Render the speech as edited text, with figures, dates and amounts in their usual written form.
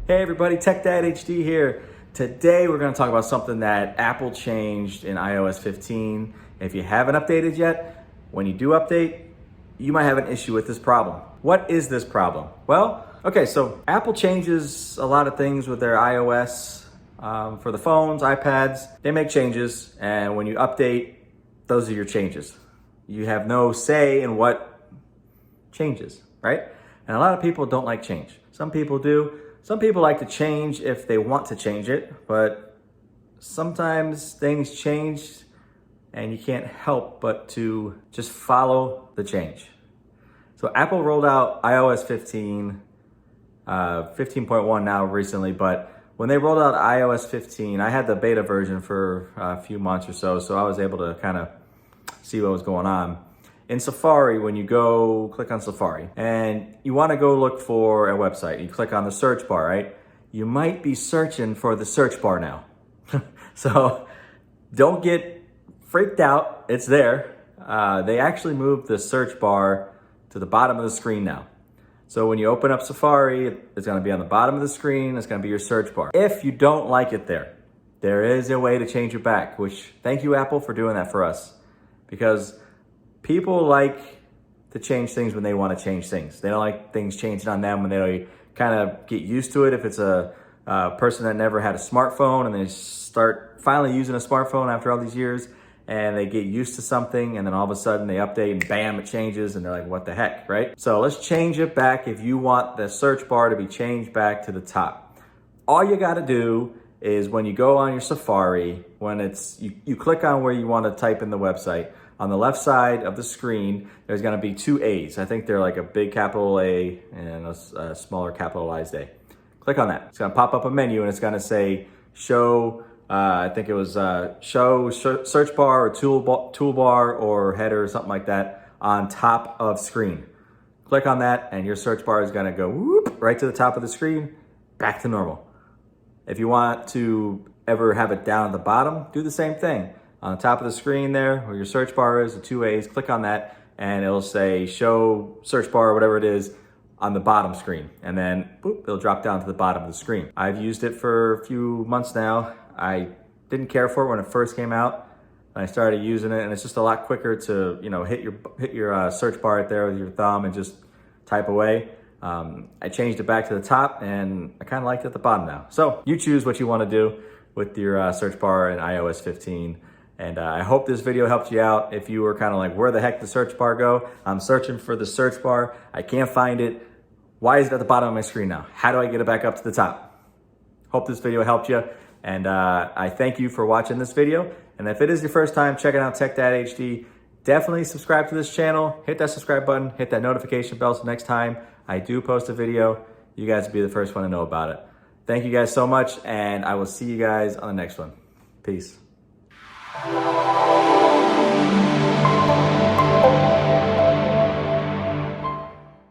Hey everybody, TechDadHD here. Today we're going to talk about something that Apple changed in iOS 15. If you haven't updated yet, when you do update, you might have an issue with this problem. What is this problem? Well, okay, so Apple changes a lot of things with their iOS for the phones, iPads. They make changes, and when you update, those are your changes. You have no say in what changes, right? And a lot of people don't like change. Some people do. Some people like to change if they want to change it, but sometimes things change and you can't help but to just follow the change. So Apple rolled out iOS 15, 15.1 now recently, but when they rolled out iOS 15, I had the beta version for a few months or so I was able to kind of see what was going on. In Safari, when you go click on Safari and you want to go look for a website, you click on the search bar, right? You might be searching for the search bar now. So don't get freaked out. It's there. They actually moved the search bar to the bottom of the screen now. So when you open up Safari, it's going to be on the bottom of the screen. It's going to be your search bar. If you don't like it there is a way to change it back, which thank you, Apple, for doing that for us. Because people like to change things when they want to change things. They don't like things changing on them when they kind of get used to it. If it's a person that never had a smartphone and they start finally using a smartphone after all these years and they get used to something and then all of a sudden they update and bam, it changes and they're like, what the heck, right? So let's change it back if you want the search bar to be changed back to the top. All you got to do is when you go on your Safari, when it's you click on where you want to type in the website, on the left side of the screen, there's going to be two A's. I think they're like a big capital A and a smaller capitalized A. Click on that. It's going to pop up a menu and it's going to say show, I think it was show search bar or toolbar or header or something like that on top of screen. Click on that and your search bar is going to go whoop, right to the top of the screen, back to normal. If you want to ever have it down at the bottom, do the same thing. On the top of the screen there, where your search bar is, the two A's, click on that, and it'll say show search bar or whatever it is on the bottom screen. And then, boop, it'll drop down to the bottom of the screen. I've used it for a few months now. I didn't care for it when it first came out. I started using it, and it's just a lot quicker to, hit your search bar right there with your thumb and just type away. I changed it back to the top, and I kind of like it at the bottom now. So you choose what you want to do with your search bar in iOS 15. And I hope this video helped you out. If you were kind of like, where the heck did the search bar go? I'm searching for the search bar. I can't find it. Why is it at the bottom of my screen now? How do I get it back up to the top? Hope this video helped you. And I thank you for watching this video. And if it is your first time checking out TechDadHD, definitely subscribe to this channel. Hit that subscribe button. Hit that notification bell so next time I do post a video, you guys will be the first one to know about it. Thank you guys so much. And I will see you guys on the next one. Peace.